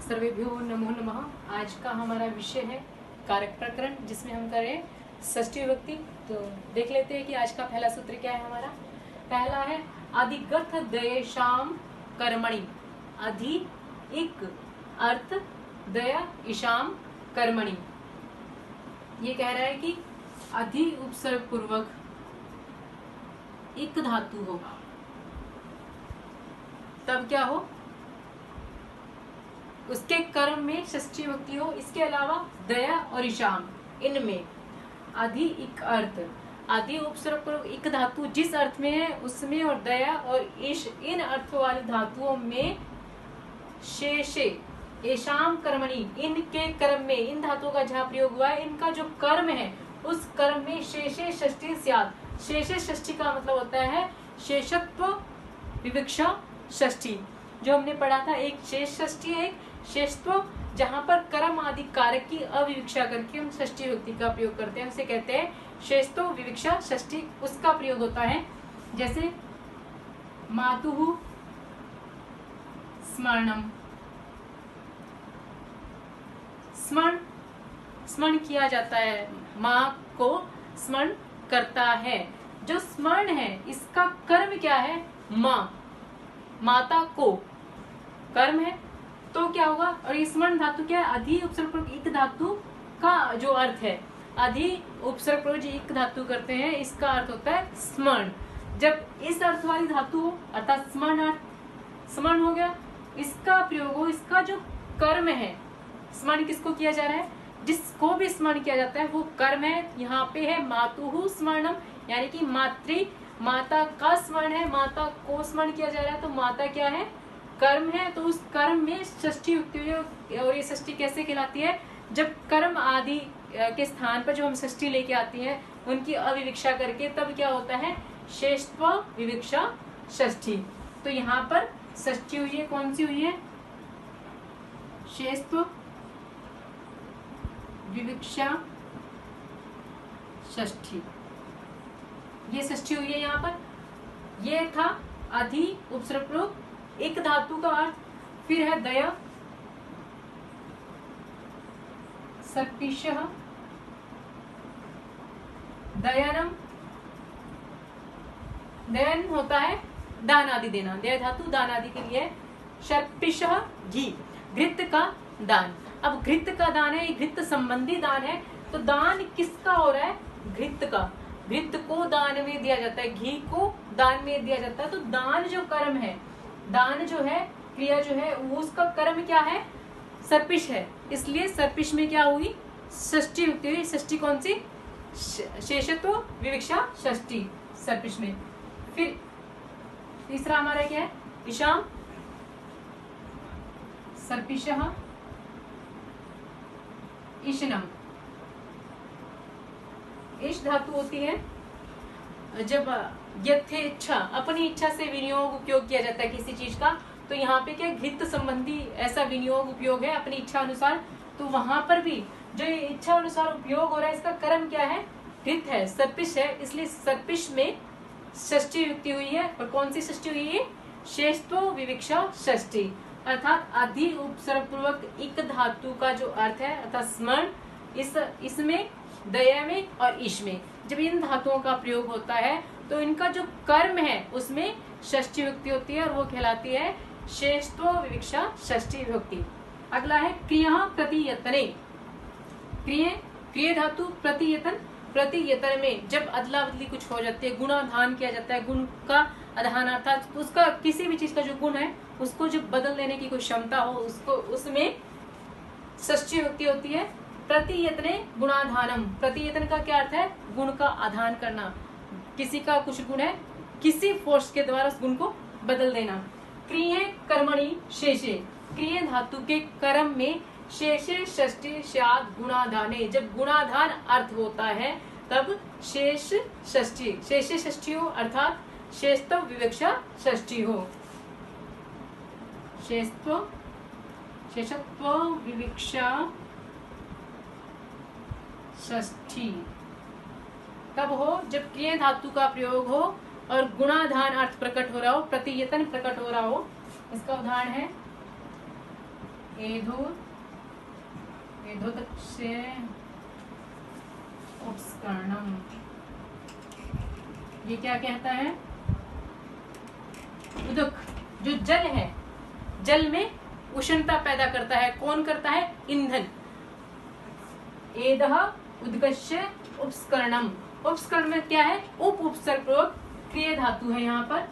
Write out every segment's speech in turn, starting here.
सर्वेभ्यो नमो नमः। आज का हमारा विषय है कारक प्रकरण, जिसमें हम करें षष्ठी विभक्ति। तो देख लेते हैं कि आज का पहला सूत्र क्या है हमारा। पहला है अधिगत दयेशाम कर्मणि। अधि इक अर्थ दया ईशाम कर्मणि। ये कह रहा है कि अधि उपसर्ग पूर्वक इक धातु हो तब क्या हो, उसके कर्म में षष्ठी विभक्ति हो। इसके अलावा दया और ईशाम, इनमें अधि इक अर्थ, अधि उपसर्ग पूर्वक इक धातु जिस अर्थ में है उसमें, और दया और ईश इन अर्थ वाली धातुओं में शेषे येषाम कर्मणि, इनके कर्म में, इन धातुओं का जहाँ प्रयोग हुआ है इनका जो कर्म है उस कर्म में शेषे षष्ठी स्यात्। शेषे षष्ठी का मतलब होता है शेषत्व विवक्षा षष्ठी। जो हमने पढ़ा था, एक शेष षष्ठी है, एक शेषत्व, जहां पर कर्म आदि कारक की अविवक्षा करके हम षष्ठी विभक्ति का प्रयोग करते हैं, उसे कहते हैं शेषत्व विवक्षा षष्ठी। उसका प्रयोग होता है जैसे मातुः स्मरणम, स्मरण किया जाता है, माँ को स्मरण करता है। जो स्मरण है इसका कर्म क्या है, माँ, माता को कर्म है, तो क्या होगा। और स्मरण धातु क्या है, अधि उपसर्ग पूर्वक इक धातु का जो अर्थ है, अधि उपसर्ग पूर्वक जो इक धातु करते हैं इसका अर्थ होता है स्मरण। जब इस अर्थ वाली धातु हो अर्थात स्मरण अर्थ, स्मरण हो गया, इसका प्रयोग हो, इसका जो कर्म है, स्मरण किसको किया जा रहा है, जिसको भी स्मरण किया जाता है वो कर्म है। यहाँ पे है मातुः स्मरणम, यानी कि मातृ, माता का स्मरण है, माता को स्मरण किया जा रहा है, तो माता क्या है, कर्म है। तो उस कर्म में षष्ठी युक्ति है। और ये षष्ठी कैसे कहलाती है, जब कर्म आदि के स्थान पर जो हम षष्ठी लेके आती हैं उनकी अविवक्षा करके, तब क्या होता है, शेषत्व विवक्षा षष्ठी। तो यहाँ पर षष्ठी हुई है, कौन सी हुई है, शेषत्व विवक्षा षष्ठी, ये षष्ठी हुई है। यहाँ पर ये था अधि उपसर्ग पूर्वक एक धातु का अर्थ। फिर है दया, सर्पिषः, दयानम, दयन होता है दान आदि देना, दया धातु दान आदि के लिए। सर्पिषः घी, घृत का दान। अब घृत का दान है, घृत संबंधी दान है, तो दान किसका हो रहा है, घृत का। घृत को दान में दिया जाता है, घी को दान में दिया जाता है। तो दान जो कर्म है, दान जो है, क्रिया जो है, वो उसका कर्म क्या है, सर्पिष है। इसलिए सर्पिष में क्या हुई, षष्ठी विभक्ति हुई। षष्ठी कौन सी, शेषत्व विवक्षा षष्ठी सर्पिष में। फिर तीसरा हमारा क्या है, ईशाम, सर्पिषः, ईशनम। ईश धातु होती है जब यथेच्छा, अपनी इच्छा से विनियोग उपयोग किया जाता है किसी चीज का। तो यहाँ पे क्या, घृत संबंधी ऐसा विनियोग उपयोग है अपनी इच्छा अनुसार। तो वहां पर भी जो इच्छा अनुसार उपयोग हो रहा है इसका कर्म क्या है, घृत है, सर्पिष है। इसलिए सर्पिष में षष्ठी युक्ति हुई है। और कौन सी षष्ठी हुई है, शेषत्व विवक्षा षष्ठी, अर्थात अधि उपसर्ग पूर्वक इक धातु का जो अर्थ है अर्थात स्मरण, इसमें, दया में और ईश में जब इन धातुओं का प्रयोग होता है तो इनका जो कर्म है उसमें षष्ठी विभक्ति होती है और वो कहलाती है शेषत्व विवक्षा षष्ठी विभक्ति। अगला है क्रिया प्रतियतने। क्रिय धातु प्रतियतन, प्रतियतन में जब अदला बदली कुछ हो जाती है, गुणाधान किया जाता है, गुण का अधान अर्थात उसका किसी भी चीज का जो गुण है उसको जब बदल देने की कोई क्षमता हो, उसको, उसमें षष्ठी विभक्ति होती है। प्रतियतने गुणाधानम, प्रतियतन का क्या अर्थ है, गुण का आधान करना, किसी का कुछ गुण है, किसी फोर्स के द्वारा उस गुण को बदल देना। क्रिय कर्मणि शेषे, क्रिय धातु के कर्म में शेषे षष्ठी स्यात् गुणाधाने, जब गुणाधान अर्थ होता है तब शेष षष्ठी, शेषे षष्ठी हो अर्थात शेषत्व विवक्षा षष्ठी हो। शेषत्व, शेषत्व विवक्षा षष्ठी तब हो जब क्रिय धातु का प्रयोग हो और गुणाधान अर्थ प्रकट हो रहा हो, प्रतियतन प्रकट हो रहा हो। इसका उदाहरण है एधोदक्षे उपस्करणम। ये क्या कहता है? उदक, जो जल है, जल में उष्णता पैदा करता है। कौन करता है? ईंधन। एदह उदकस्य उपस्करणम। उपस्करण में क्या है? उप उपसर्ग प्रयोग क्रिया धातु है यहाँ पर।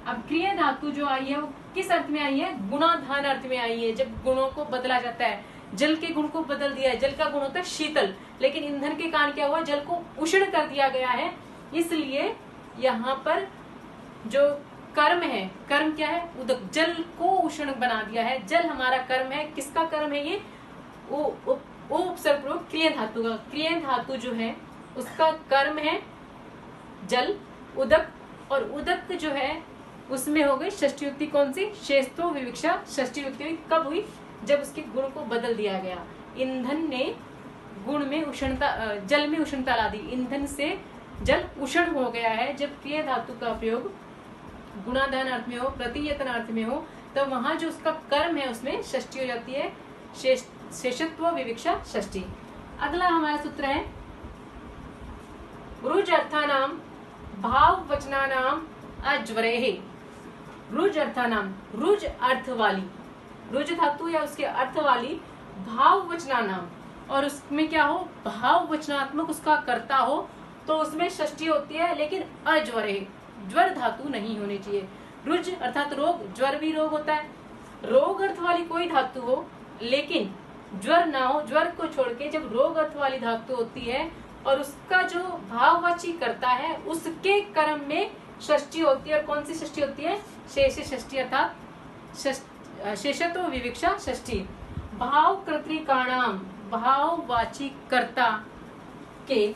अब क्रिया धातु जो आई है वो किस अर्थ में आई है? गुणाधान अर्थ में आई है। जब गुणों को बदला जाता है, जल के गुण को बदल दिया है। जल का गुण होता है शीतल, लेकिन ईंधन के कारण क्या हुआ? जल को उष्ण कर दिया गया है। इसलिए यहाँ पर जो कर्म है, कर्म क्या है? उदक, जल को उष्ण बना दिया है। जल हमारा कर्म है। किसका कर्म है ये? उपसर्ग प्रयोग क्रिया धातु का। क्रिया धातु जो है उसका कर्म है जल, उदक। और उदक जो है उसमें हो गई षष्ठी युक्ति। कौन सी? शेषत्व विवक्षा षष्ठी युक्ति। कब हुई? जब उसके गुण को बदल दिया गया। ईंधन ने गुण में उष्णता, जल में उष्णता ला दी। ईंधन से जल उष्ण हो गया है। जब क्रिया धातु का प्रयोग गुणाधान अर्थ में हो, प्रतियतन अर्थ में हो, तो वहां जो उसका कर्म है उसमें षष्ठी हो जाती है, शेषत्व विवक्षा षष्ठी। अगला हमारा सूत्र है रुज अर्थानाम भाव वचनानाम अज्वरेहि। रुज अर्थानाम, रुज अर्थ वाली, रुज धातु या उसके अर्थ वाली भाव वचनानाम, और उसमें क्या हो? भाव वचनात्मक उसका कर्ता हो, तो उसमें षष्ठी होती है। लेकिन अज्वरेहि, ज्वर धातु नहीं होनी चाहिए। रुज अर्थात रोग, ज्वर भी रोग होता है। रोग अर्थ वाली कोई धातु हो लेकिन ज्वर ना हो। ज्वर को छोड़ के जब रोग अर्थ वाली धातु होती है और उसका जो भाववाची करता है उसके कर्म में षष्ठी होती है। और कौन सी षष्ठी होती है? शेष षष्ठी अर्थात शेषत्व विवक्षा षष्ठी। भाव कर्तृकाणाम, भाववाची कर्ता के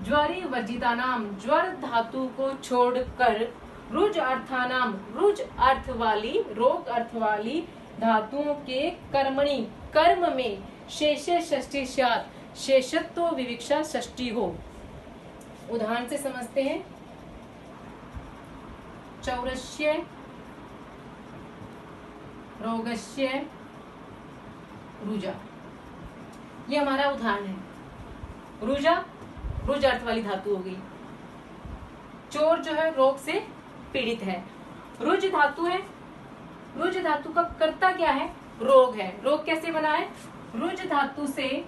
ज्वरी वर्जिता नाम, ज्वर धातु को छोड़कर रुज अर्थानाम, रुज अर्थ वाली, रोग अर्थ वाली धातुओं के कर्मणि, कर्म में शेष षष्ठी स्यात्, शेषत्व विवक्षा षष्ठी हो। उदाहरण से समझते हैं। चौरस्य रोगस्य रुजा, ये हमारा उदाहरण है। रुजा, रुज अर्थ वाली धातु हो गई। चोर जो है रोग से पीड़ित है। रुज धातु है। रुज धातु का कर्ता क्या है? रोग है। रोग कैसे बना है? रुज धातु से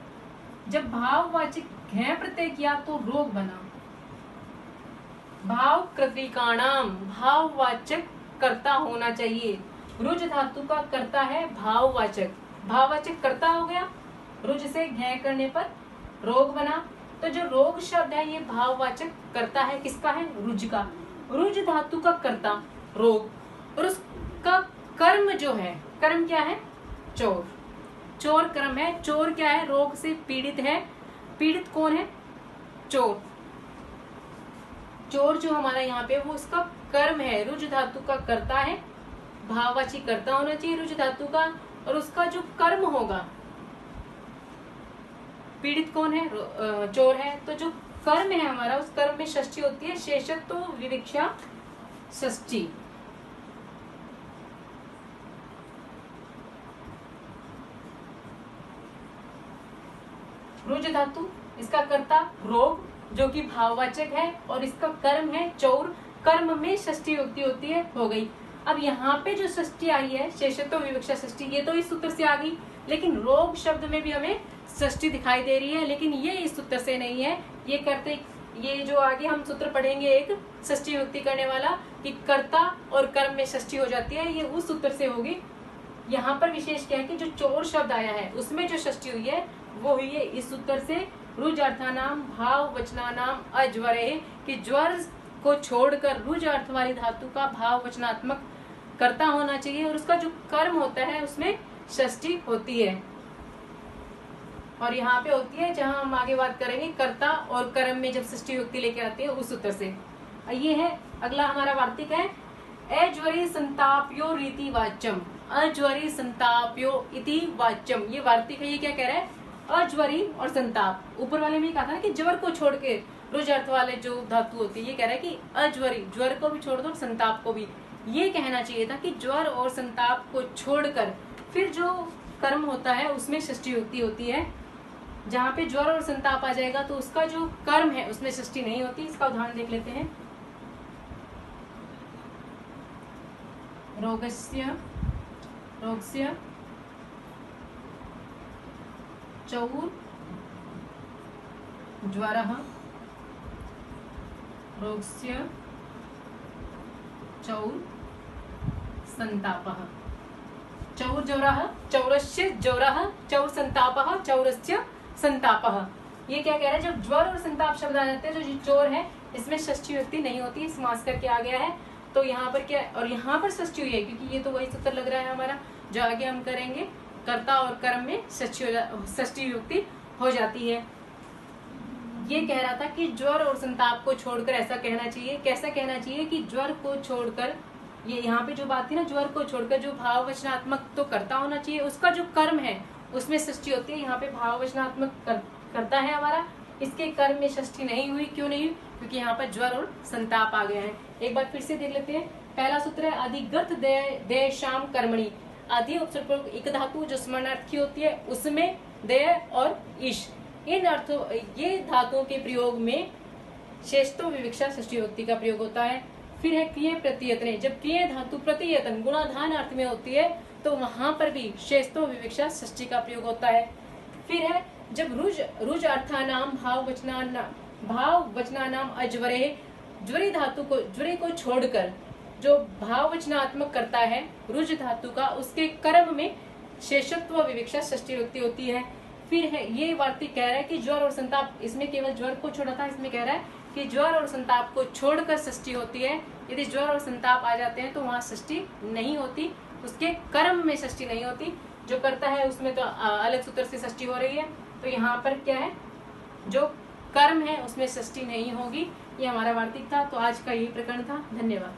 जब भाववाचक घै प्रत्यय किया तो रोग बना। भाव कृतिकाणाम, भाववाचक कर्ता होना चाहिए। रुज धातु का कर्ता है भाववाचक, भाववाचक कर्ता हो गया। रुज से घै करने पर रोग बना। तो जो रोग शब्द है ये भाववाचक कर्ता है। किसका है? रुज का। रुज धातु का कर्ता रोग, और उसका कर्म जो है, कर्म क्या है? चोर। चोर कर्म है। चोर क्या है? रोग से पीड़ित है। पीड़ित कौन है? चोर। चोर जो हमारा यहाँ पे वो उसका कर्म है। रुज धातु का कर्ता है, भाववाची कर्ता होना चाहिए रुज धातु का, और उसका जो कर्म होगा, पीड़ित कौन है? चोर है। तो जो कर्म है हमारा, उस कर्म में षष्ठी होती है शेषत्व विवक्षा षष्ठी। रुज धातु, इसका कर्ता रोग जो कि भाववाचक है, और इसका कर्म है चोर। कर्म में षष्ठी विभक्ति होती है, हो गई। अब यहाँ पे जो षष्ठी आई है शेषत्व विवक्षा षष्ठी, ये तो इस सूत्र से आ गई, लेकिन रोग शब्द में भी हमें षष्ठी दिखाई दे रही है, लेकिन ये इस सूत्र से नहीं है। ये करते, ये जो आगे हम सूत्र पढ़ेंगे एक षष्ठी विभक्ति करने वाला, कि कर्ता और कर्म में षष्ठी हो जाती है, ये उस सूत्र से होगी। यहाँ पर विशेष क्या है कि जो चोर शब्द आया है उसमें जो षष्ठी हुई है वो हुई है इस सूत्र से। रुज अर्थानाम भाव वचनानाम अज्वरे, कि ज्वर को छोड़कर रुज अर्थ वाली धातु का भाव वचनात्मक कर्ता होना चाहिए, और उसका जो कर्म होता है उसमें षष्ठी होती है। और यहाँ पे होती है जहां हम आगे बात करेंगे कर्ता और कर्म में जब षष्ठी विभक्ति लेके आते हैं उस सूत्र से। ये है अगला हमारा वार्तिक है अज्वरी संताप्यो रीति वाच्यम। अज्वरी संताप्यो इति वाच्यम, ये वार्तिक है। ये क्या कह रहा है? अज्वरी और संताप, ऊपर वाले में कहा था कि ज्वर को छोड़ के रुज अर्थ वाले जो धातु होती है, ये कह रहा है कि अज्वरी, ज्वर को भी छोड़ दो, संताप को भी। ये कहना चाहिए था कि ज्वर और संताप को छोड़कर फिर जो कर्म होता है उसमें षष्ठी युक्ति होती है। जहाँ पे ज्वर और संताप आ जाएगा तो उसका जो कर्म है उसमें षष्ठी नहीं होती। इसका उदाहरण देख लेते हैं। रोगस्य चौर ज्वरः रोगस्य चौर संतापः। चौर ज्वरः चौरस्य ज्वरः चौर संतापः चौरस्य संतापः। ये क्या कह रहा है, जब ज्वर और संताप शब्द आ जाते हैं, जो चोर है इसमें षष्ठी विभक्ति नहीं होती, समास करके आ गया है। तो यहाँ पर क्या, और यहाँ पर षष्ठी हुई है क्योंकि ये तो वही सूत्र लग रहा है हमारा जो आगे हम करेंगे। कर्ता और कर्म में षष्ठी विभक्ति हो जाती है। ये कह रहा था कि ज्वर और संताप को छोड़कर ऐसा कहना चाहिए। कैसा कहना चाहिए कि ज्वर को छोड़कर, ये यहाँ पे जो बात थी ना, ज्वर को छोड़कर जो भाववचनात्मक तो कर्ता होना चाहिए, उसका जो कर्म है उसमें षष्ठी होती है। यहाँ पे भाववचनात्मक कर्ता है हमारा, इसके कर्म में षष्ठी नहीं हुई। क्यों नहीं हुई? क्योंकि यहाँ पर ज्वर और संताप आ गया है। एक बार फिर से देख लेते हैं। पहला सूत्र है अधिगत देय शाम कर्मणि। अधि उपसर्ग एक धातु जो स्मरणार्थी होती है उसमें देय और ईश, इन अर्थों, ये धातुओं के प्रयोग में शेषतो विवक्षा षष्ठी विभक्ति का प्रयोग होता है। फिर है क्रिय प्रत्ययतने। जब क्रिय धातु प्रत्ययतन गुणाधान अर्थ में होती है तो वहां पर भी शेषतो विवक्षा षष्ठी का प्रयोग होता है। फिर है जब रुज अर्थानाम भाववचनानाम अज्वरे, ज्वरे धातु को, ज्वरे को छोड़कर जो भाववचनात्मक करता है रुज धातु का, उसके कर्म में शेषत्व विवक्षा षष्ठी विभक्ति होती है। फिर है ये वार्तिक कह रहा है कि ज्वर और संताप, इसमें केवल ज्वर को छोड़ा था, इसमें कह रहा है कि ज्वर और संताप को छोड़कर षष्ठी होती है। यदि ज्वर और संताप आ जाते हैं तो वहां षष्ठी नहीं होती, उसके कर्म में षष्ठी नहीं होती। जो करता है उसमें तो अलग सूत्र से षष्ठी हो रही है। तो यहाँ पर क्या है, जो कर्म है उसमें षष्ठी नहीं होगी। ये हमारा वार्तिक था। तो आज का यही प्रकरण था। धन्यवाद।